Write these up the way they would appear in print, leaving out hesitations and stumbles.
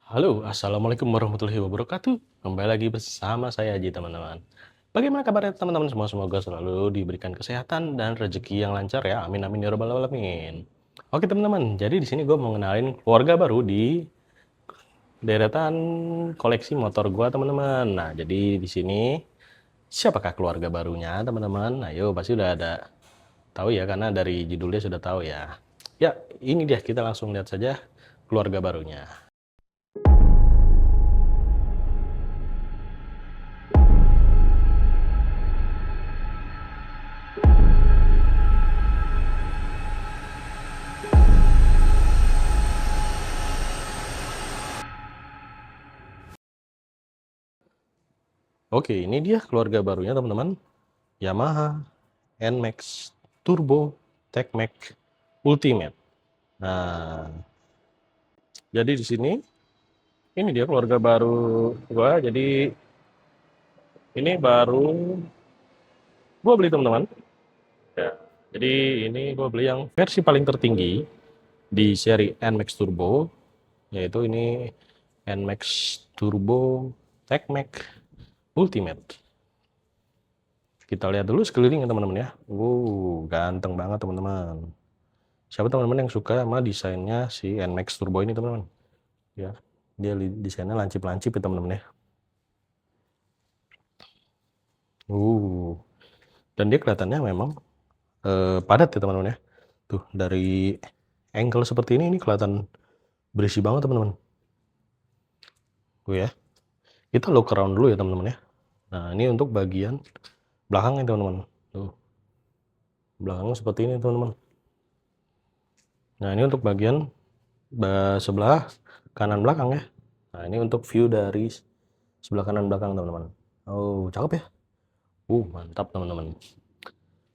Halo, assalamualaikum warahmatullahi wabarakatuh. Kembali lagi bersama saya Haji, teman-teman. Bagaimana kabarnya teman-teman semua? Semoga selalu diberikan kesehatan dan rezeki yang lancar ya. Amin amin ya rabbal alamin. Oke teman-teman, jadi di sini gue mau ngenalin keluarga baru di deretan koleksi motor gue teman-teman. Nah, jadi di sini siapakah keluarga barunya teman-teman? Nah, yuk pasti udah ada tahu ya karena dari judulnya sudah tahu ya. Ya, ini dia kita langsung lihat saja keluarga barunya. Oke, ini dia keluarga barunya teman-teman. Yamaha NMAX Turbo TechMax Ultimate. Nah, jadi di sini ini dia keluarga baru gua. Jadi ini baru gua beli teman-teman. Ya. Jadi ini gua beli yang versi paling tertinggi di seri NMAX Turbo, yaitu ini NMAX Turbo TechMax Ultimate. Kita lihat dulu sekelilingnya teman-teman ya. Ganteng banget teman-teman. Siapa teman-teman yang suka sama desainnya si NMAX Turbo ini teman-teman? Ya, dia desainnya lancip-lancip ya teman-teman ya. Uh, dan dia kelihatannya memang padat ya teman-teman ya. Tuh dari angle seperti ini kelihatan berisi banget teman-teman. Ya, kita look around dulu ya teman-teman ya. Nah ini untuk bagian belakangnya teman-teman. Tuh belakangnya seperti ini teman-teman. Nah ini untuk bagian sebelah kanan belakang ya. Nah ini untuk view dari sebelah kanan belakang teman-teman. Oh cakep ya. Mantap teman-teman.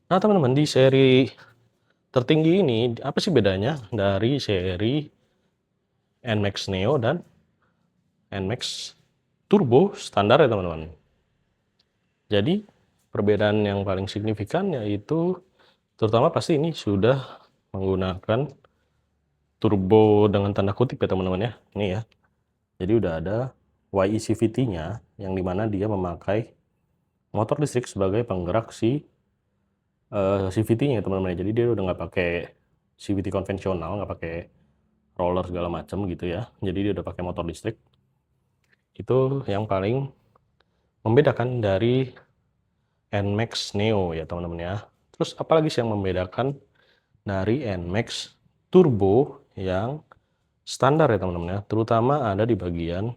Nah teman-teman di seri tertinggi ini apa sih bedanya dari seri NMAX Neo dan NMAX Turbo standar ya teman-teman. Jadi perbedaan yang paling signifikan yaitu terutama pasti ini sudah menggunakan turbo dengan tanda kutip ya teman-teman ya. Ini ya. Jadi udah ada YECVT-nya yang dimana dia memakai motor listrik sebagai penggerak si CVT-nya teman-teman. Jadi dia udah nggak pakai CVT konvensional, nggak pakai roller segala macam gitu ya. Jadi dia udah pakai motor listrik. Itu yang paling membedakan dari NMAX Neo ya teman-teman ya. Terus apalagi sih yang membedakan dari NMAX Turbo yang standar ya teman-teman ya. Terutama ada di bagian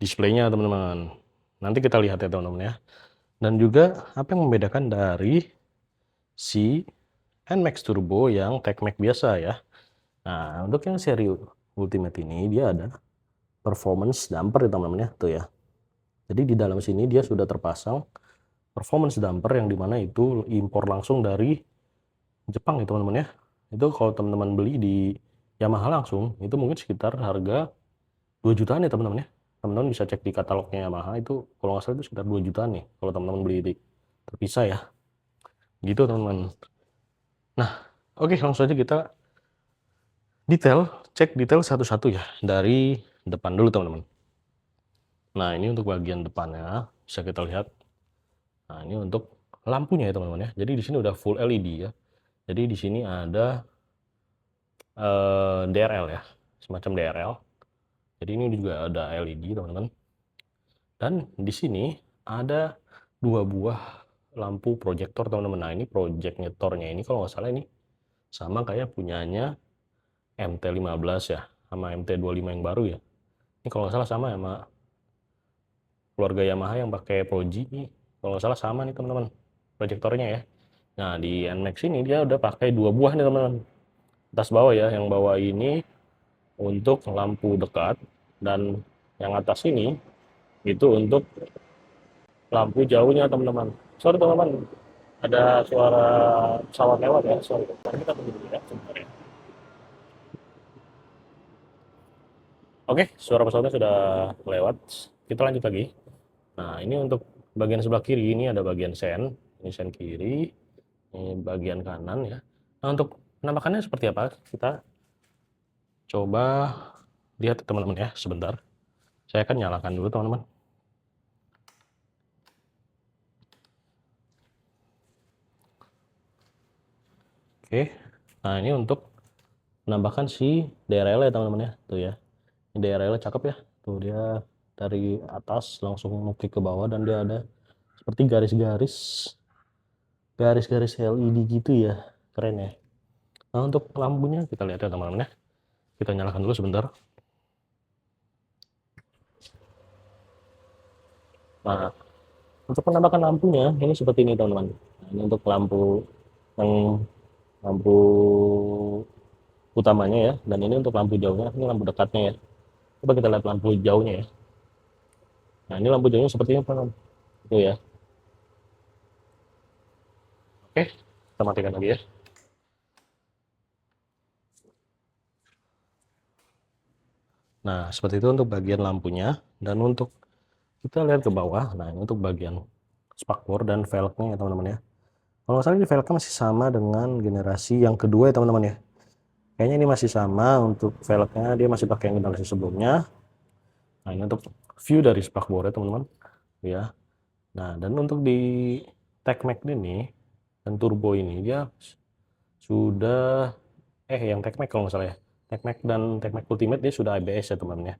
displaynya teman-teman. Nanti kita lihat ya teman-teman ya. Dan juga apa yang membedakan dari si NMAX Turbo yang TechMax biasa ya. Nah untuk yang seri Ultimate ini dia ada performance damper ya teman-teman ya. Tuh ya. Jadi di dalam sini dia sudah terpasang performance damper yang dimana itu impor langsung dari Jepang ya teman-teman ya. Itu kalau teman-teman beli di Yamaha langsung itu mungkin sekitar harga 2 jutaan ya teman-teman ya. Teman-teman bisa cek di katalognya Yamaha itu kalau nggak salah itu sekitar 2 jutaan nih kalau teman-teman beli di terpisah ya. Gitu teman-teman. Nah, oke langsung aja kita cek detail satu-satu ya dari depan dulu teman-teman. Nah, ini untuk bagian depannya bisa kita lihat. Nah, ini untuk lampunya ya teman-teman ya. Jadi di sini udah full LED ya. Jadi di sini ada DRL ya, semacam DRL. Jadi ini juga ada LED teman-teman. Dan di sini ada 2 buah lampu proyektor teman-teman. Nah ini proyektornya ini kalau nggak salah ini sama kayak punyanya MT-15 ya, sama MT-25 yang baru ya. Ini kalau nggak salah sama sama keluarga Yamaha yang pakai Proji nih. Kalau nggak salah sama nih teman-teman proyektornya ya. Nah di NMAX ini dia udah pakai 2 buah nih teman-teman. Atas bawah ya, yang bawah ini untuk lampu dekat dan yang atas ini itu untuk lampu jauhnya teman-teman. Sorry teman-teman, ada suara pesawat lewat ya. Sorry, kita tunggu dulu ya sebentar ya. Oke, suara pesawatnya sudah lewat. Kita lanjut lagi. Nah, ini untuk bagian sebelah kiri ini ada bagian sen. Ini sen kiri, ini bagian kanan ya. Nah, untuk penampakannya seperti apa? Kita coba lihat teman-teman ya, sebentar. Saya akan nyalakan dulu teman-teman. Oke, nah ini untuk menambahkan si DRL ya teman-teman ya, tuh ya. Ini DRL cakep ya, tuh dia dari atas langsung nukik ke bawah dan dia ada seperti garis-garis LED gitu ya, keren ya. Nah untuk lampunya kita lihat ya teman-teman ya, kita nyalakan dulu sebentar. Nah untuk penambahan lampunya ini seperti ini teman-teman. Nah, ini untuk lampu yang lampu utamanya ya, dan ini untuk lampu jauhnya, ini lampu dekatnya ya. Coba kita lihat lampu jauhnya ya. Nah ini lampu jauhnya seperti apa teman-teman? Itu ya. Oke, kita matikan lagi ya. Nah seperti itu untuk bagian lampunya, dan untuk kita lihat ke bawah. Nah ini untuk bagian spakbor dan velgnya ya teman-teman ya. Kalau nggak salah ini velgnya masih sama dengan generasi yang kedua ya teman-teman ya. Kayaknya ini masih sama untuk velgnya, dia masih pakai yang generasi sebelumnya. Nah ini untuk view dari spakbor ya teman-teman ya. Nah dan untuk di TechMac ini dan turbo ini dia sudah yang TechMac kalau nggak salah ya. TechMac dan TechMac Ultimate dia sudah ABS ya teman-teman ya.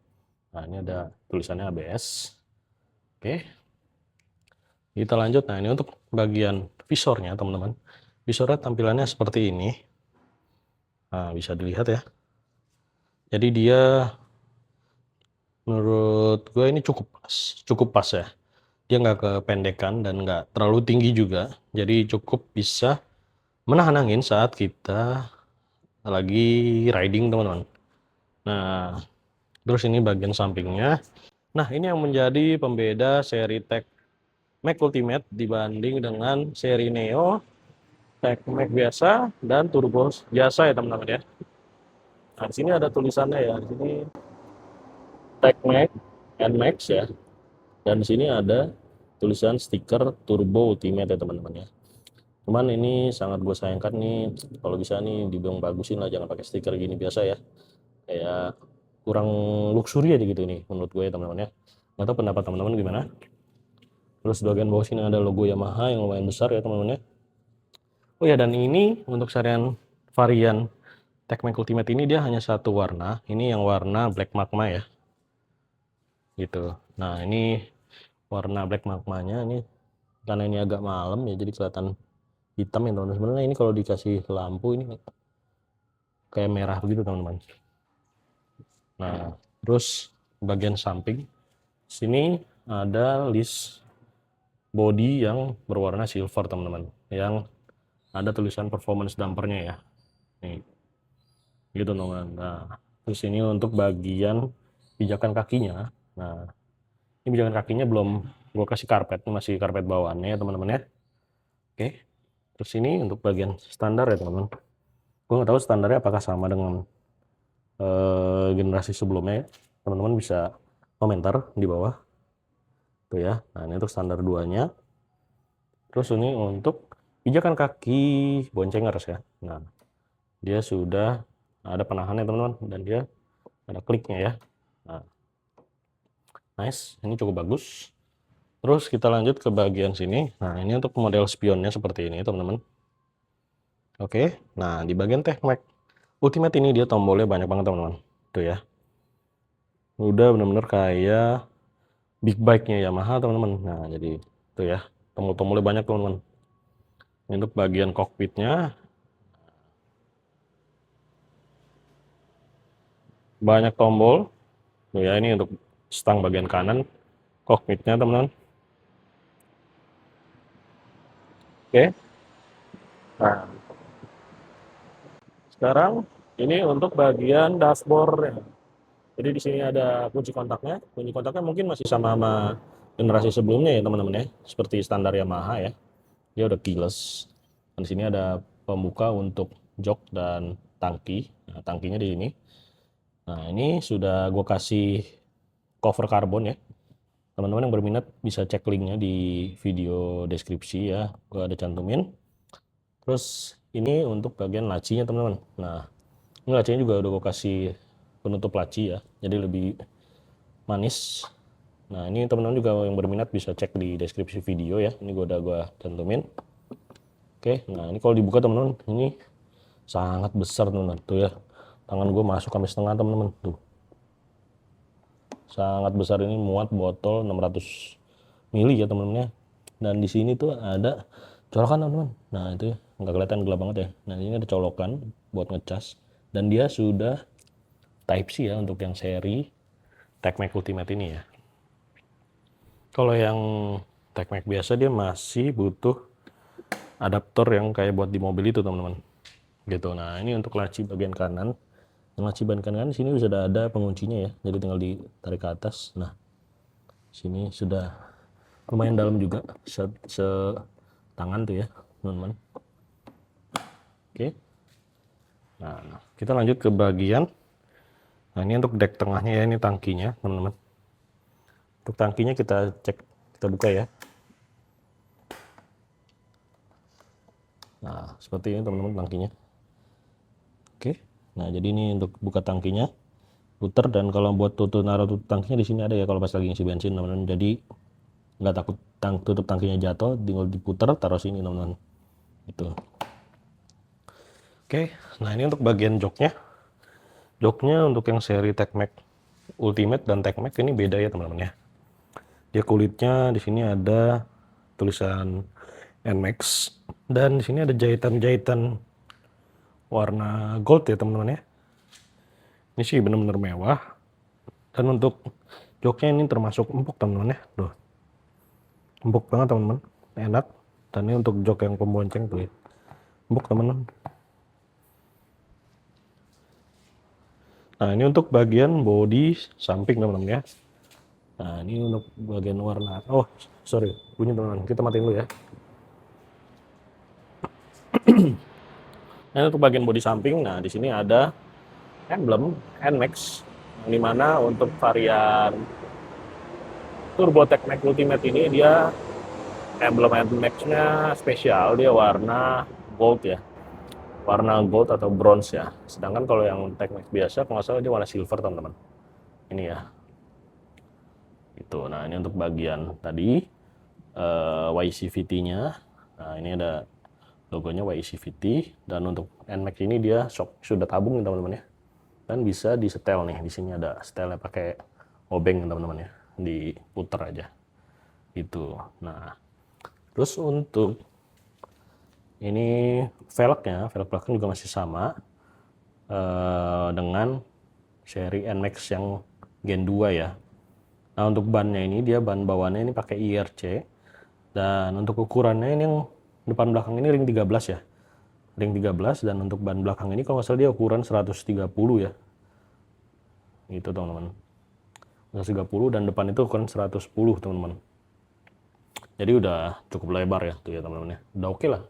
Nah ini ada tulisannya ABS. Oke, kita lanjut. Nah ini untuk bagian visornya teman-teman. Visornya tampilannya seperti ini. Nah bisa dilihat ya. Jadi dia menurut gue ini cukup pas ya. Dia nggak kependekan dan nggak terlalu tinggi juga. Jadi cukup bisa menahan angin saat kita lagi riding teman-teman. Nah terus ini bagian sampingnya. Nah ini yang menjadi pembeda seri TechMac Ultimate dibanding dengan seri Neo, TechMac biasa, dan Turbo biasa ya teman-teman ya. Nah di sini ada tulisannya ya. Di sini TechMac NMAX ya. Dan di sini ada tulisan stiker Turbo Ultimate ya teman-teman ya. Cuman ini sangat gue sayangkan nih, kalau bisa nih dibilang bagusin lah, jangan pakai stiker gini biasa ya. Kayak kurang luxury aja gitu nih menurut gue ya teman-teman ya. Nggak tahu pendapat teman-teman gimana. Terus di bagian bawah sini ada logo Yamaha yang lumayan besar ya teman-teman ya. Oh ya, dan ini untuk varian TechMac Ultimate ini dia hanya satu warna. Ini yang warna Black Magma ya. Gitu. Nah ini warna Black Magmanya ini karena ini agak malam ya jadi kelihatan hitam ya teman-teman. Sebenarnya ini kalau dikasih lampu ini kayak merah begitu teman-teman. Nah terus bagian samping sini ada list body yang berwarna silver teman-teman, yang ada tulisan performance dampernya ya, nih gitu teman-teman. Nah terus ini untuk bagian pijakan kakinya. Nah ini pijakan kakinya belum gua kasih karpet, ini masih karpet bawaannya ya teman-teman ya. Oke, terus ini untuk bagian standar ya teman-teman. Gue nggak tahu standarnya apakah sama dengan generasi sebelumnya ya. Teman-teman bisa komentar di bawah tuh ya. Nah ini untuk standar 2-nya. Terus ini untuk pijakan kaki boncengers ya. Nah dia sudah ada penahannya teman-teman, dan dia ada kliknya ya. Nah, nice, ini cukup bagus. Terus kita lanjut ke bagian sini. Nah ini untuk model spionnya seperti ini teman-teman. Oke, nah di bagian TechMac Ultimate ini dia tombolnya banyak banget teman-teman. Tuh ya. Udah bener-bener kayak big bike-nya Yamaha teman-teman. Nah jadi tuh ya, tombol-tombolnya banyak teman-teman. Ini untuk bagian cockpitnya banyak tombol. Tuh ya, ini untuk stang bagian kanan cockpitnya teman-teman. Oke. Nah sekarang ini untuk bagian dashboard. Jadi di sini ada kunci kontaknya. Kunci kontaknya mungkin masih sama generasi sebelumnya ya teman-teman ya, seperti standar Yamaha ya. Dia udah keyless. Dan di sini ada pembuka untuk jok dan tangki. Nah, tangkinya di sini. Nah ini sudah gue kasih cover karbon ya. Teman-teman yang berminat bisa cek linknya di video deskripsi ya. Gue ada cantumin. Terus ini untuk bagian lacinya teman-teman. Nah ini lacinya juga udah gue kasih penutup laci ya, jadi lebih manis. Nah ini teman-teman juga yang berminat bisa cek di deskripsi video ya, ini gua cantumin. Oke, nah ini kalau dibuka teman-teman, ini sangat besar teman-teman, tuh ya, tangan gue masuk sampai setengah teman-teman, tuh sangat besar, ini muat botol 600 mili ya teman-teman ya. Dan di sini tuh ada colokan teman-teman, nah itu ya, nggak kelihatan, gelap banget ya. Nah ini ada colokan buat ngecas, dan dia sudah Type C ya untuk yang seri TechMac Ultimate ini ya. Kalau yang TechMac biasa dia masih butuh adaptor yang kayak buat di mobil itu teman-teman gitu. Nah ini untuk laci bagian kanan, yang laci bagian kanan di sini sudah ada penguncinya ya, jadi tinggal ditarik ke atas. Nah sini sudah lumayan dalam juga, tangan tuh ya teman-teman. Oke, nah kita lanjut ke bagian, nah ini untuk dek tengahnya ya, ini tangkinya teman-teman. Untuk tangkinya kita cek, kita buka ya. Nah seperti ini teman-teman tangkinya. Oke, nah jadi ini untuk buka tangkinya, puter, dan kalau buat naruh tutup tangkinya di sini ada ya kalau pas lagi ngisi bensin teman-teman, jadi nggak takut tutup tangkinya jatuh, tinggal diputer taruh sini teman-teman itu. Oke, nah ini untuk bagian joknya untuk yang seri TechMac Ultimate dan TechMac ini beda ya teman-teman ya. Dia kulitnya di sini ada tulisan NMAX, dan di sini ada jahitan-jahitan warna gold ya teman-teman ya. Ini sih benar-benar mewah, dan untuk joknya ini termasuk empuk teman-teman ya, tuh empuk banget teman-teman, enak. Dan ini untuk jok yang pembonceng tuh ya, empuk teman-teman. Nah ini untuk bagian bodi samping teman-teman ya. Nah ini untuk bagian warna, oh sorry bunyi teman-teman, kita matiin dulu ya. Nah untuk bagian bodi samping, nah di sini ada emblem NMAX, yang dimana untuk varian Turbo TechMac Ultimate ini dia emblem NMAX-nya spesial, dia warna gold ya, warna gold atau bronze ya. Sedangkan kalau yang TechMac biasa kalau nggak salah dia warna silver teman-teman. Ini ya. Itu. Nah ini untuk bagian tadi YCVT-nya. Nah ini ada logonya YCVT, dan untuk NMAX ini dia sudah tabung teman-teman ya. Dan bisa disetel nih, di sini ada setelnya pakai obeng teman-teman ya, diputer aja. Itu. Nah, terus untuk ini velg belakang juga masih sama dengan seri NMAX yang Gen 2 ya. Nah untuk bannya ini, dia ban bawahnya ini pakai IRC, dan untuk ukurannya ini yang depan belakang ini ring 13 ya, ring 13, dan untuk ban belakang ini kalau nggak salah dia ukuran 130 ya, gitu teman-teman, 130, dan depan itu ukuran 110 teman-teman. Jadi udah cukup lebar ya tuh ya teman-teman ya, udah oke lah.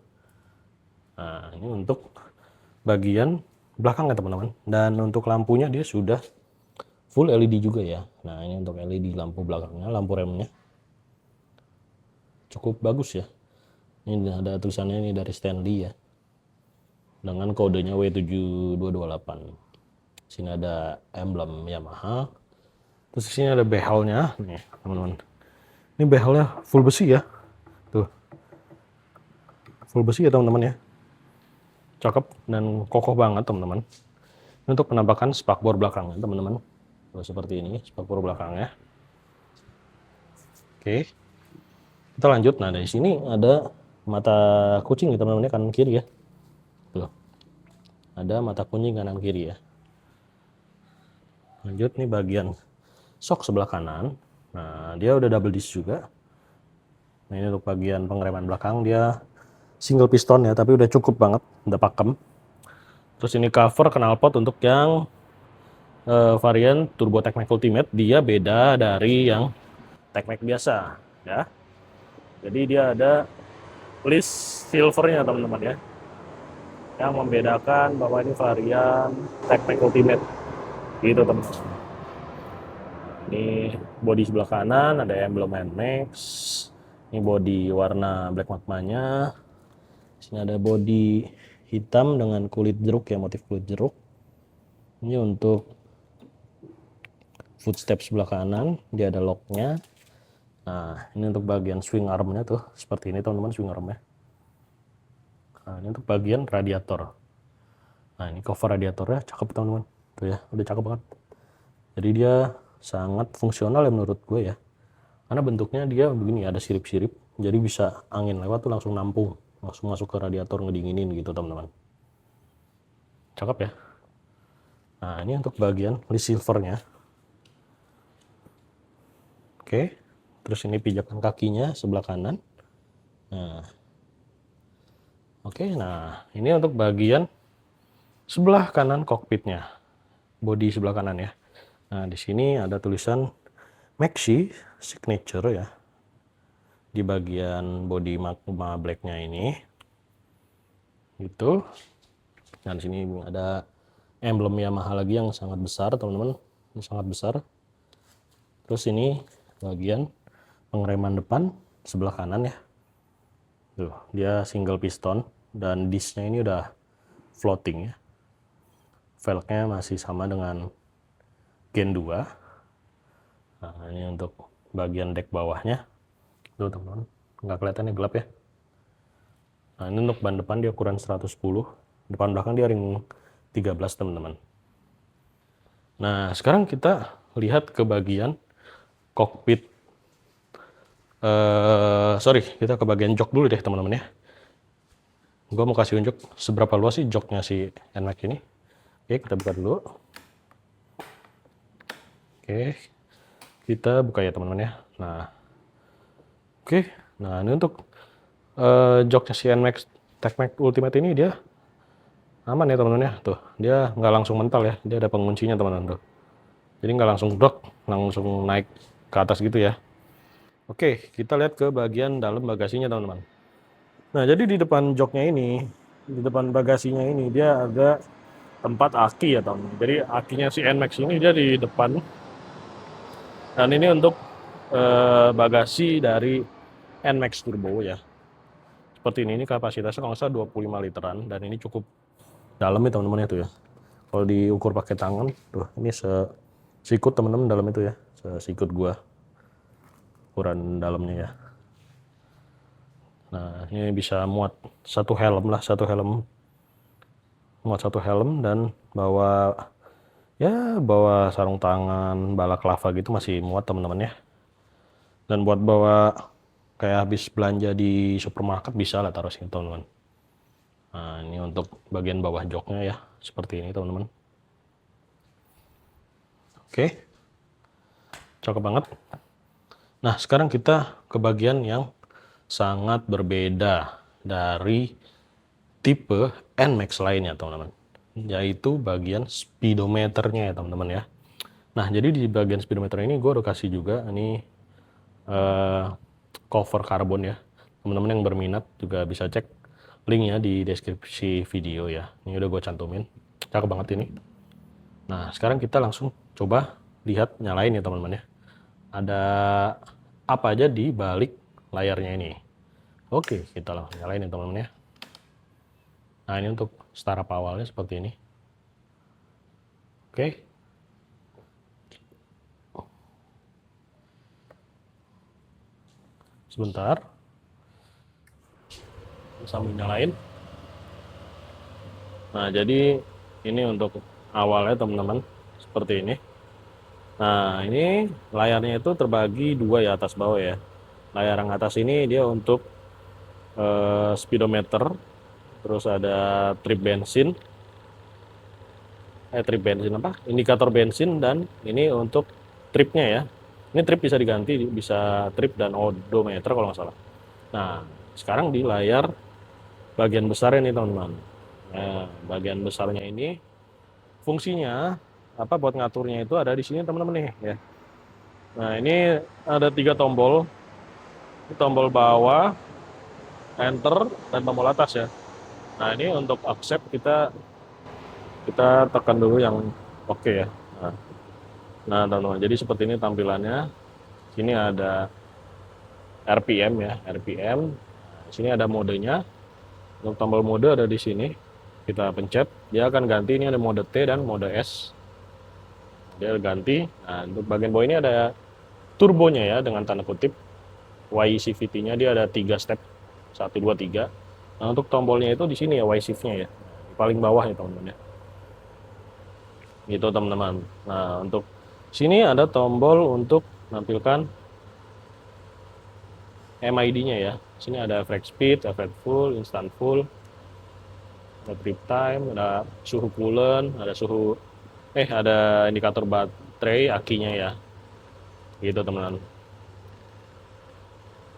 Nah ini untuk bagian belakang ya teman-teman, dan untuk lampunya dia sudah full LED juga ya. Nah ini untuk LED lampu belakangnya, lampu remnya cukup bagus ya. Ini ada tulisannya ini dari Stanley ya, dengan kodenya W7228. Sini ada emblem Yamaha. Terus di sini ada behelnya nih teman-teman. Ini behelnya full besi ya. Tuh. Full besi ya teman-teman ya. Cakep dan kokoh banget teman-teman. Ini untuk penampakan spakbor belakangnya teman-teman. Seperti ini spakbor belakangnya. Oke. Kita lanjut. Nah, dari sini ada mata kucing teman-teman ya, kanan kiri ya. Tuh. Ada mata kucing kanan kiri ya. Lanjut nih bagian sok sebelah kanan. Nah, dia udah double disc juga. Nah, ini untuk bagian pengereman belakang dia single piston ya, tapi udah cukup banget, udah pakem. Terus ini cover knalpot untuk yang varian Turbo TechMac Ultimate, dia beda dari yang TechMac biasa ya. Jadi dia ada list silvernya teman-teman ya, yang membedakan bahwa ini varian TechMac Ultimate gitu teman-teman. Ini bodi sebelah kanan ada emblem NMAX. Ini bodi warna black magmanya. Sini ada bodi hitam dengan kulit jeruk ya, motif kulit jeruk. Ini untuk footstep sebelah kanan, dia ada locknya. Nah, ini untuk bagian swing armnya tuh, seperti ini teman-teman swing armnya. Nah, ini untuk bagian radiator. Nah, ini cover radiatornya cakep teman-teman. Tuh ya, udah cakep banget. Jadi dia sangat fungsional ya menurut gue ya. Karena bentuknya dia begini, ada sirip-sirip. Jadi bisa angin lewat tuh langsung nampung, langsung masuk ke radiator ngedinginin gitu teman-teman. Cakep ya. Nah, ini untuk bagian receivernya. Oke, terus ini pijakan kakinya sebelah kanan. Nah, oke, nah ini untuk bagian sebelah kanan kokpitnya, bodi sebelah kanan ya. Nah, di sini ada tulisan Maxxi Signature ya, di bagian bodi Magma Black-nya ini. Gitu. Nah, di sini ada emblem Yamaha lagi yang sangat besar, teman-teman. Ini sangat besar. Terus ini bagian pengereman depan sebelah kanan ya. Tuh, dia single piston dan disknya ini udah floating ya. Velgnya masih sama dengan Gen 2. Nah, ini untuk bagian deck bawahnya. Tuh, teman-teman. Nggak kelihatan ya, gelap ya. Nah, ini untuk ban depan dia ukuran 110. Depan belakang dia ring 13, teman-teman. Nah, sekarang kita lihat ke bagian kokpit. Kita ke bagian jok dulu deh teman-teman ya. Gue mau kasih unjuk seberapa luas sih joknya si NMAX ini. Oke, kita buka dulu. Oke, kita buka ya teman-teman ya. Nah, oke. Nah, ini untuk joknya si NMAX TechMax Ultimate ini dia aman ya teman-teman ya. Tuh, dia nggak langsung mental ya. Dia ada penguncinya teman-teman tuh. Jadi nggak langsung brok, langsung naik ke atas gitu ya. Oke, kita lihat ke bagian dalam bagasinya teman-teman. Nah, jadi di depan joknya ini, di depan bagasinya ini dia ada tempat aki ya teman. Jadi akinya si NMAX ini dia di depan. Dan ini untuk bagasi dari NMAX Turbo ya. Seperti ini kapasitasnya kalau nggak salah 25 literan dan ini cukup dalam ya teman-teman itu ya. Kalau diukur pakai tangan, tuh ini sikut teman-teman dalam itu ya, sikut gua ukuran dalamnya ya. Nah, ini bisa muat satu helm muat satu helm dan bawa sarung tangan, balaklava gitu masih muat teman-teman ya. Dan buat bawa kayak habis belanja di supermarket bisa lah taruh sini teman-teman. Nah, ini untuk bagian bawah joknya ya, seperti ini teman-teman. Oke, cakep banget. Nah, sekarang kita ke bagian yang sangat berbeda dari tipe NMAX lainnya teman-teman, yaitu bagian speedometernya ya teman-teman ya. Nah, jadi di bagian speedometer ini gue udah kasih juga ini cover karbon ya. Teman-teman yang berminat juga bisa cek linknya di deskripsi video ya. Ini udah gue cantumin, cakep banget ini. Nah, sekarang kita langsung coba lihat nyalain ya teman-teman ya. Ada apa aja di balik layarnya ini. Oke, kita langsung nyalain ya teman-teman ya. Nah, ini untuk startup awalnya seperti ini. Oke. Sebentar. Sambil nyalain. Nah, jadi ini untuk awalnya teman-teman seperti ini. Nah, ini layarnya itu terbagi dua ya, atas bawah ya. Layar yang atas ini dia untuk speedometer, terus ada trip bensin indikator bensin, dan ini untuk tripnya ya. Ini trip bisa diganti, bisa trip dan odometer kalau nggak salah. Nah, sekarang di layar bagian besar ini teman-teman. Nah, bagian besarnya ini fungsinya apa buat ngaturnya itu ada di sini teman-teman nih ya. Nah, ini ada 3 tombol. Ini tombol bawah, enter, dan tombol atas ya. Nah, ini untuk accept kita tekan dulu yang oke ya. Nah, teman-teman, jadi seperti ini tampilannya. Sini ada RPM ya, RPM. Di sini ada modenya. Untuk tombol mode ada di sini. Kita pencet, dia akan ganti, ini ada mode T dan mode S. dia ganti. Nah, untuk bagian bawah ini ada turbonya ya, dengan tanda kutip. YCVT-nya dia ada 3 step, 1, 2, 3. Nah, untuk tombolnya itu di sini ya, Y shift-nya ya, di paling bawah ya teman-teman ya. Gitu teman-teman. Nah, untuk sini ada tombol untuk menampilkan MID-nya ya. Sini ada average speed, average full, instant full, ada trip time, ada suhu coolant, ada indikator baterai, akinya ya. Gitu teman-teman.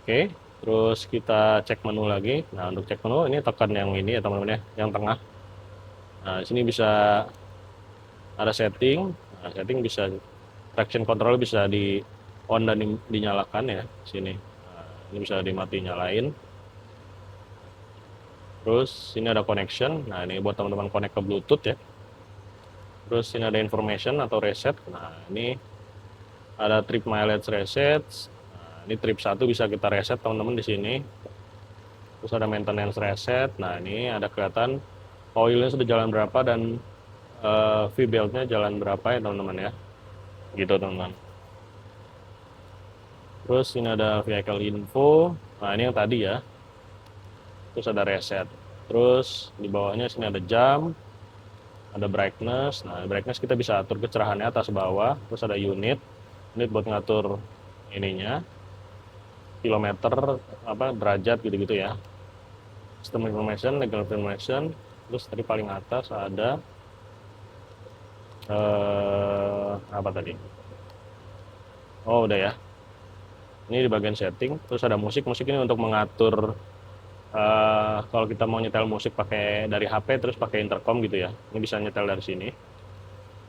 Oke, terus kita cek menu lagi. Nah, untuk cek menu ini tekan yang ini ya teman-teman ya, yang tengah. Nah, di sini bisa ada setting. Nah, setting bisa traction control bisa di on dan dinyalakan ya sini. Nah, ini bisa dimati nyalain. Terus ini ada connection. Nah, ini buat teman-teman connect ke Bluetooth ya. Terus ini ada information atau reset. Nah, ini ada trip mileage reset. Nah, ini trip 1 bisa kita reset teman-teman di sini. Terus ada maintenance reset. Nah, ini ada kelihatan oilnya sudah jalan berapa dan V-beltnya jalan berapa ya teman-teman ya. Gitu teman-teman. Terus ini ada vehicle info. Nah, ini yang tadi ya. Terus ada reset. Terus di bawahnya sini ada jam, ada brightness. Nah, brightness kita bisa atur kecerahannya atas bawah. Terus ada unit buat ngatur ininya, kilometer, derajat gitu-gitu ya. System information, legal information. Terus tadi paling atas ada apa tadi? Oh, udah ya. Ini di bagian setting. Terus ada musik. Musik ini untuk mengatur kalau kita mau nyetel musik pakai dari HP terus pakai intercom gitu ya. Ini bisa nyetel dari sini.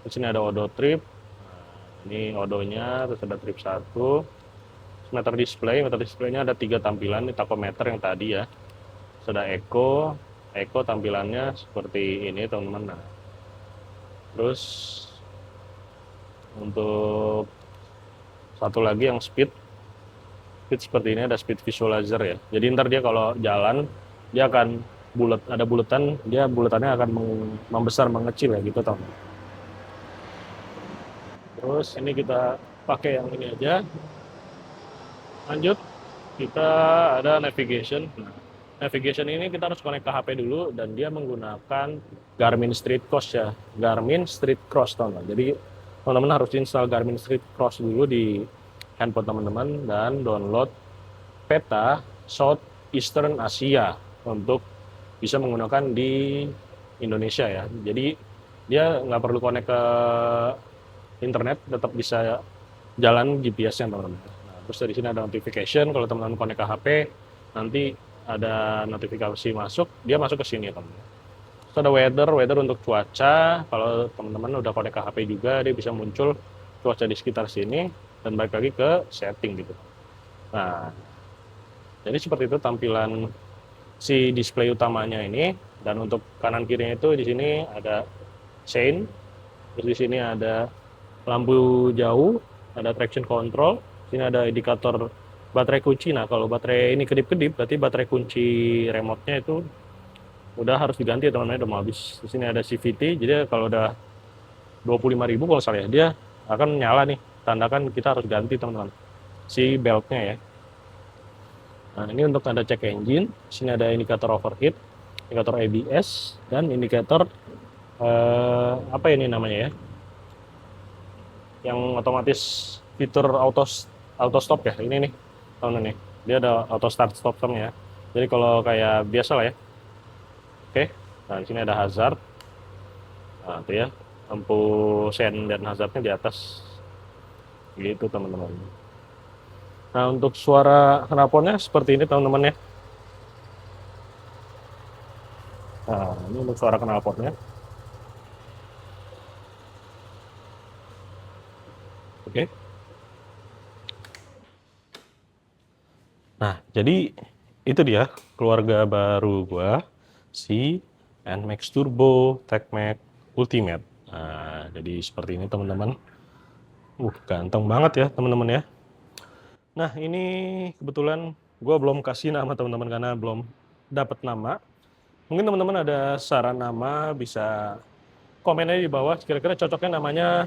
Terus ini ada Odo Trip. Nah, ini odonya, terus ada trip 1. Meter displaynya ada 3 tampilan. Ini tachometer yang tadi ya. Terus ada echo tampilannya seperti ini teman-teman. Nah, terus untuk satu lagi yang speed seperti ini, ada speed visualizer ya. Jadi ntar dia kalau jalan dia akan ada buletan, dia buletannya akan membesar mengecil ya gitu teman. Terus ini kita pakai yang ini aja. Lanjut, kita ada navigation. Nah, navigation ini kita harus connect ke HP dulu dan dia menggunakan Garmin Street Cross ya. Garmin Street Cross teman-teman. Jadi teman-teman harus install Garmin Street Cross dulu di handphone teman-teman dan download peta Southeastern Asia untuk bisa menggunakan di Indonesia ya. Jadi dia nggak perlu connect ke internet, tetap bisa jalan GPS-nya teman-teman. Nah, terus dari sini ada notification, kalau teman-teman connect ke HP, nanti ada notifikasi masuk, dia masuk ke sini ya teman-teman. Terus ada weather untuk cuaca, kalau teman-teman udah connect ke HP juga, dia bisa muncul cuaca di sekitar sini, dan balik lagi ke setting gitu. Nah, jadi seperti itu tampilan si display utamanya ini, dan untuk kanan kirinya itu di sini ada chain, terus di sini ada lampu jauh, ada traction control, sini ada indikator baterai kunci. Nah, kalau baterai ini kedip-kedip, berarti baterai kunci remote-nya itu udah harus diganti ya teman-teman, udah mau habis. Di sini ada CVT, jadi kalau udah 25.000 kalau salah ya, dia akan nyala nih, tandakan kita harus ganti teman-teman, si beltnya ya. Nah, ini untuk tanda cek engine, sini ada indikator overheat, indikator ABS, dan indikator apa ini namanya ya, yang otomatis fitur auto stop ya, ini nih teman-teman nih, dia ada auto start stop ya. Jadi kalau kayak biasa lah ya. Oke, nah di sini ada hazard, nah itu ya, lampu sen dan hazardnya di atas gitu teman-teman. Nah, untuk suara knalpotnya seperti ini teman-teman ya. Nah, ini untuk suara knalpotnya. Oke. Nah, jadi itu dia keluarga baru gua, si NMAX Turbo TechMax Ultimate. Nah, jadi seperti ini teman-teman. Ganteng banget ya teman-teman ya. Nah, ini kebetulan gua belum kasih nama teman-teman karena belum dapat nama. Mungkin teman-teman ada saran nama, bisa komen aja di bawah kira-kira cocoknya namanya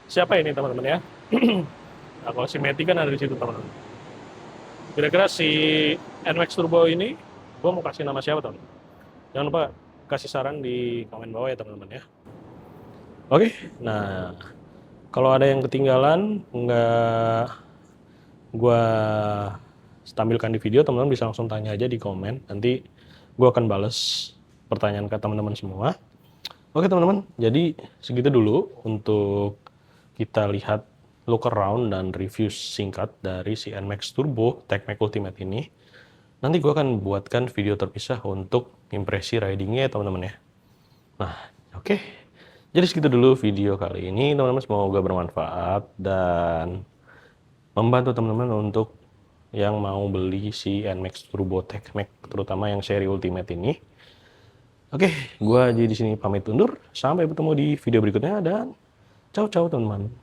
siapa ini teman-teman ya. Nah, kalau si Meti kan ada di situ teman-teman. Kira-kira si NMAX Turbo ini, gue mau kasih nama siapa teman? Jangan lupa kasih saran di komen bawah ya teman-teman ya. Oke, nah kalau ada yang ketinggalan, nggak gue tampilkan di video, teman-teman bisa langsung tanya aja di komen. Nanti gue akan bales pertanyaan ke teman-teman semua. Oke teman-teman, jadi segitu dulu untuk kita lihat look around dan review singkat dari si NMAX Turbo TechMac Ultimate ini. Nanti gue akan buatkan video terpisah untuk impresi ridingnya ya teman-teman ya. Nah, oke. Jadi segitu dulu video kali ini teman-teman, semoga bermanfaat dan membantu teman-teman untuk yang mau beli si NMAX Turbo TechMac, terutama yang seri Ultimate ini. Oke, gue jadi di sini pamit undur. Sampai bertemu di video berikutnya dan ciao ciao teman-teman.